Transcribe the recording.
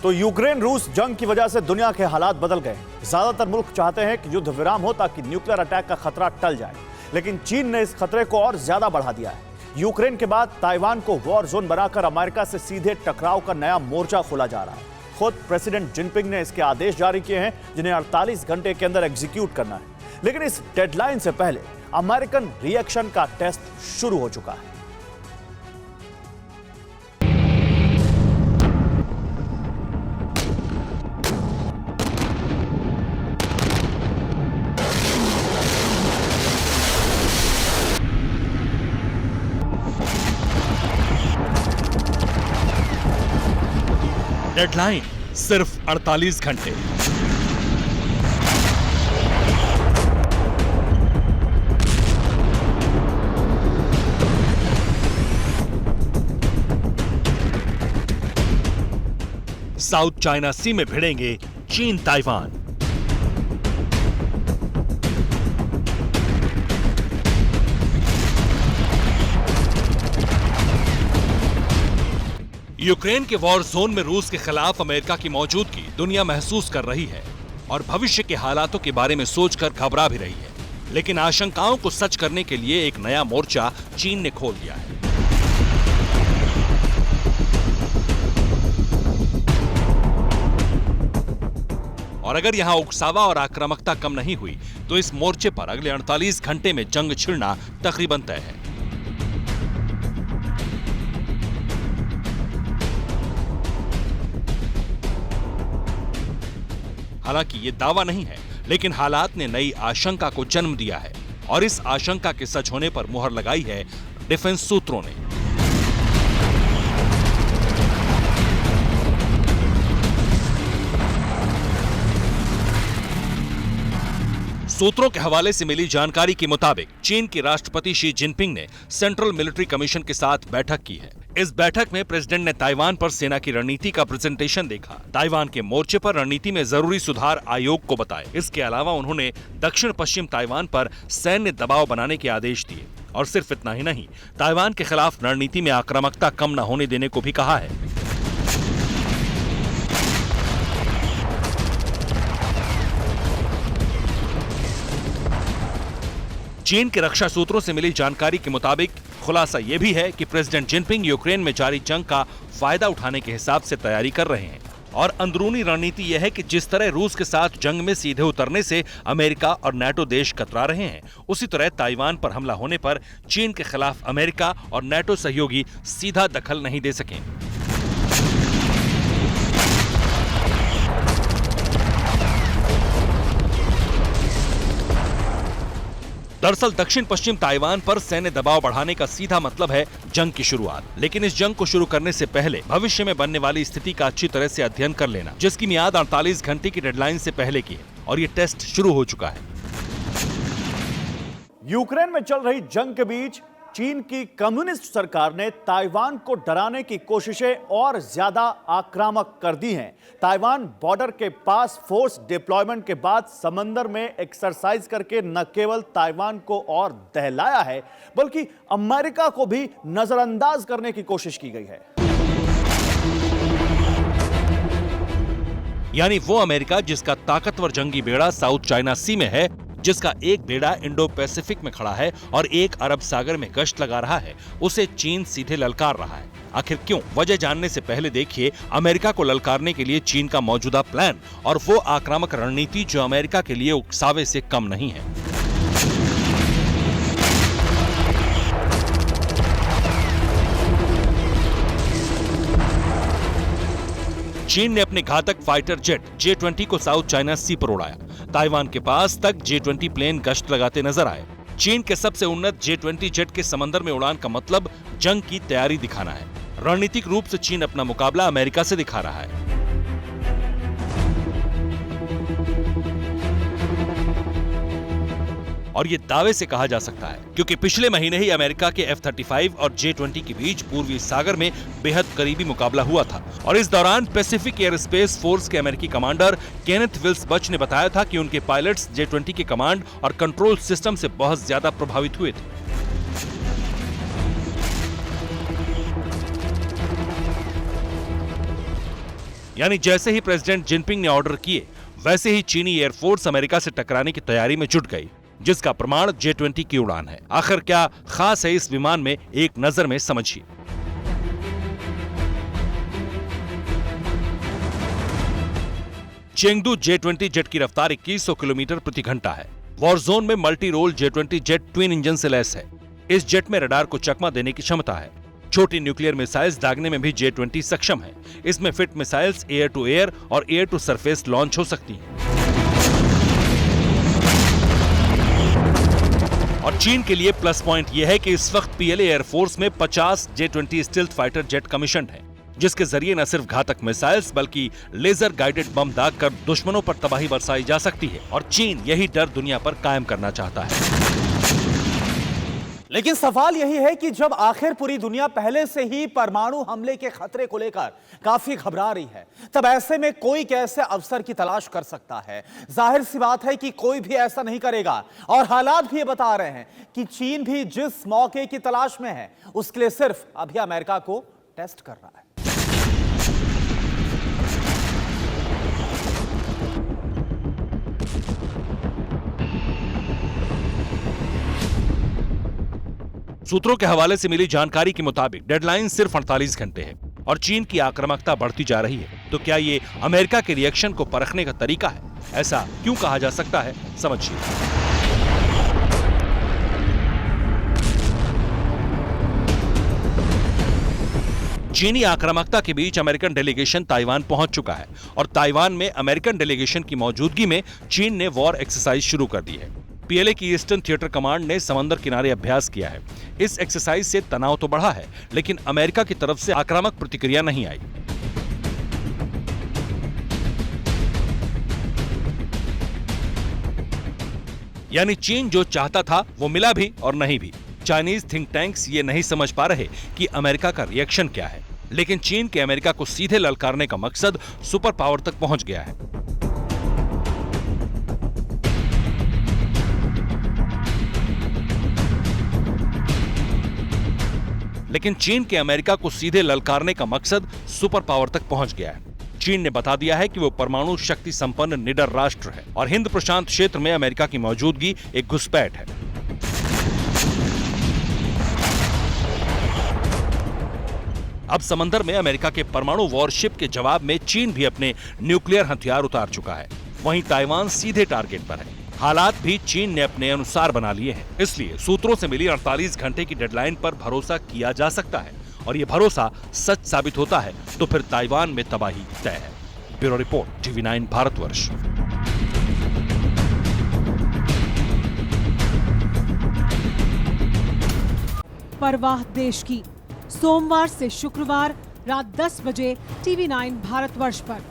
तो यूक्रेन रूस जंग की वजह से दुनिया के हालात बदल गए। ज्यादातर मुल्क चाहते हैं कि युद्ध विराम हो ताकि न्यूक्लियर अटैक का खतरा टल जाए, लेकिन चीन ने इस खतरे को और ज्यादा बढ़ा दिया है। यूक्रेन के बाद ताइवान को वॉर जोन बनाकर अमेरिका से सीधे टकराव का नया मोर्चा खोला जा रहा है। खुद प्रेसिडेंट जिनपिंग ने इसके आदेश जारी किए हैं, जिन्हें 48 घंटे के अंदर एग्जीक्यूट करना है। लेकिन इस डेडलाइन से पहले अमेरिकन रिएक्शन का टेस्ट शुरू हो चुका है। डेडलाइन सिर्फ 48 घंटे। साउथ चाइना सी में भिड़ेंगे चीन ताइवान। यूक्रेन के वॉर जोन में रूस के खिलाफ अमेरिका की मौजूदगी दुनिया महसूस कर रही है और भविष्य के हालातों के बारे में सोचकर घबरा भी रही है। लेकिन आशंकाओं को सच करने के लिए एक नया मोर्चा चीन ने खोल दिया है। और अगर यहां उकसावा और आक्रामकता कम नहीं हुई तो इस मोर्चे पर अगले 48 घंटे में जंग छिड़ना तकरीबन तय है। हालांकि ये दावा नहीं है, लेकिन हालात ने नई आशंका को जन्म दिया है और इस आशंका के सच होने पर मुहर लगाई है डिफेंस सूत्रों ने। सूत्रों के हवाले से मिली जानकारी के मुताबिक चीन के राष्ट्रपति शी जिनपिंग ने सेंट्रल मिलिट्री कमीशन के साथ बैठक की है। इस बैठक में प्रेसिडेंट ने ताइवान पर सेना की रणनीति का प्रेजेंटेशन देखा। ताइवान के मोर्चे पर रणनीति में जरूरी सुधार आयोग को बताए। इसके अलावा उन्होंने दक्षिण पश्चिम ताइवान पर सैन्य दबाव बनाने के आदेश दिए। और सिर्फ इतना ही नहीं, ताइवान के खिलाफ रणनीति में आक्रामकता कम न होने देने को भी कहा है। चीन के रक्षा सूत्रों से मिली जानकारी के मुताबिक खुलासा यह भी है कि प्रेसिडेंट जिनपिंग यूक्रेन में जारी जंग का फायदा उठाने के हिसाब से तैयारी कर रहे हैं। और अंदरूनी रणनीति यह है कि जिस तरह रूस के साथ जंग में सीधे उतरने से अमेरिका और नाटो देश कतरा रहे हैं, उसी तरह ताइवान पर हमला होने पर चीन के खिलाफ अमेरिका और नाटो सहयोगी सीधा दखल नहीं दे सकें। दरअसल दक्षिण पश्चिम ताइवान पर सैन्य दबाव बढ़ाने का सीधा मतलब है जंग की शुरुआत। लेकिन इस जंग को शुरू करने से पहले भविष्य में बनने वाली स्थिति का अच्छी तरह से अध्ययन कर लेना, जिसकी मियाद 48 घंटे की डेडलाइन से पहले की है और ये टेस्ट शुरू हो चुका है। यूक्रेन में चल रही जंग के बीच चीन की कम्युनिस्ट सरकार ने ताइवान को डराने की कोशिशें और ज्यादा आक्रामक कर दी हैं। ताइवान बॉर्डर के पास फोर्स डिप्लॉयमेंट के बाद समंदर में एक्सरसाइज करके न केवल ताइवान को और दहलाया है, बल्कि अमेरिका को भी नजरअंदाज करने की कोशिश की गई है। यानी वो अमेरिका जिसका ताकतवर जंगी बेड़ा साउथ चाइना सी में है, जिसका एक बेड़ा इंडो पैसिफिक में खड़ा है और एक अरब सागर में गश्त लगा रहा है, उसे चीन सीधे ललकार रहा है। आखिर क्यों? वजह जानने से पहले देखिए अमेरिका को ललकारने के लिए चीन का मौजूदा प्लान और वो आक्रामक रणनीति जो अमेरिका के लिए उकसावे से कम नहीं है। चीन ने अपने घातक फाइटर जेट J-20 को साउथ चाइना सी पर उड़ाया। ताइवान के पास तक J-20 प्लेन गश्त लगाते नजर आए। चीन के सबसे उन्नत J-20 जेट के समंदर में उड़ान का मतलब जंग की तैयारी दिखाना है। रणनीतिक रूप से चीन अपना मुकाबला अमेरिका से दिखा रहा है। और ये दावे से कहा जा सकता है क्योंकि पिछले महीने ही अमेरिका के F-35 और J-20 के बीच पूर्वी सागर में बेहद करीबी मुकाबला हुआ था और इस दौरान पैसिफिक एयर स्पेस फोर्स के अमेरिकी कमांडर केनेथ विल्स बच ने बताया था कि उनके पायलट्स J-20 के कमांड और कंट्रोल सिस्टम से बहुत ज्यादा प्रभावित हुए थे। यानी जैसे ही प्रेसिडेंट जिनपिंग ने ऑर्डर किए, वैसे ही चीनी एयरफोर्स अमेरिका से टकराने की तैयारी में जुट गई, जिसका प्रमाण J-20 की उड़ान है। आखिर क्या खास है इस विमान में, एक नजर में समझिए। चेंगडू J-20 जेट की रफ्तार 2100 किलोमीटर प्रति घंटा है। वॉर जोन में multi role J-20 jet twin engine से लैस है। इस जेट में रडार को चकमा देने की क्षमता है। छोटी न्यूक्लियर मिसाइल्स दागने में भी J-20 सक्षम है। इसमें fit missiles air to air और एयर टू सरफेस लॉन्च हो सकती हैं। और चीन के लिए प्लस पॉइंट यह है कि इस वक्त PLA एयरफोर्स में 50 J-20 stealth fighter jet commission है, जिसके जरिए न सिर्फ घातक मिसाइल्स बल्कि लेजर गाइडेड बम दागकर दुश्मनों पर तबाही बरसाई जा सकती है। और चीन यही डर दुनिया पर कायम करना चाहता है। लेकिन सवाल यही है कि जब आखिर पूरी दुनिया पहले से ही परमाणु हमले के खतरे को लेकर काफी घबरा रही है, तब ऐसे में कोई कैसे अवसर की तलाश कर सकता है? जाहिर सी बात है कि कोई भी ऐसा नहीं करेगा। और हालात भी ये बता रहे हैं कि चीन भी जिस मौके की तलाश में है, उसके लिए सिर्फ अभी अमेरिका को टेस्ट कर रहा है। सूत्रों के हवाले से मिली जानकारी के मुताबिक डेडलाइन सिर्फ 48 घंटे है और चीन की आक्रामकता बढ़ती जा रही है। तो क्या ये अमेरिका के रिएक्शन को परखने का तरीका है? ऐसा क्यों कहा जा सकता है, समझिए। चीनी आक्रामकता के बीच अमेरिकन डेलीगेशन ताइवान पहुंच चुका है और ताइवान में अमेरिकन डेलीगेशन की मौजूदगी में चीन ने वॉर एक्सरसाइज शुरू कर दी है। PLA की ईस्टर्न थिएटर कमांड ने समंदर किनारे अभ्यास किया है। इस एक्सरसाइज से तनाव तो बढ़ा है, लेकिन अमेरिका की तरफ से आक्रामक प्रतिक्रिया नहीं आई। यानी चीन जो चाहता था वो मिला भी और नहीं भी। चाइनीज थिंक टैंक्स ये नहीं समझ पा रहे कि अमेरिका का रिएक्शन क्या है, लेकिन चीन के अमेरिका को सीधे ललकारने का मकसद सुपर पावर तक पहुंच गया है। लेकिन चीन के अमेरिका को सीधे ललकारने का मकसद सुपर पावर तक पहुंच गया है। चीन ने बता दिया है कि वो परमाणु शक्ति संपन्न निडर राष्ट्र है और हिंद प्रशांत क्षेत्र में अमेरिका की मौजूदगी एक घुसपैठ है। अब समंदर में अमेरिका के परमाणु वॉरशिप के जवाब में चीन भी अपने न्यूक्लियर हथियार उतार चुका है। वहीं ताइवान सीधे टारगेट पर है। हालात भी चीन ने अपने अनुसार बना लिए हैं, इसलिए सूत्रों से मिली 48 घंटे की डेडलाइन पर भरोसा किया जा सकता है। और ये भरोसा सच साबित होता है तो फिर ताइवान में तबाही तय है। Bureau report, TV9 Bharatvarsh. परवाह देश की, सोमवार से शुक्रवार रात 10 बजे TV9 भारतवर्ष पर।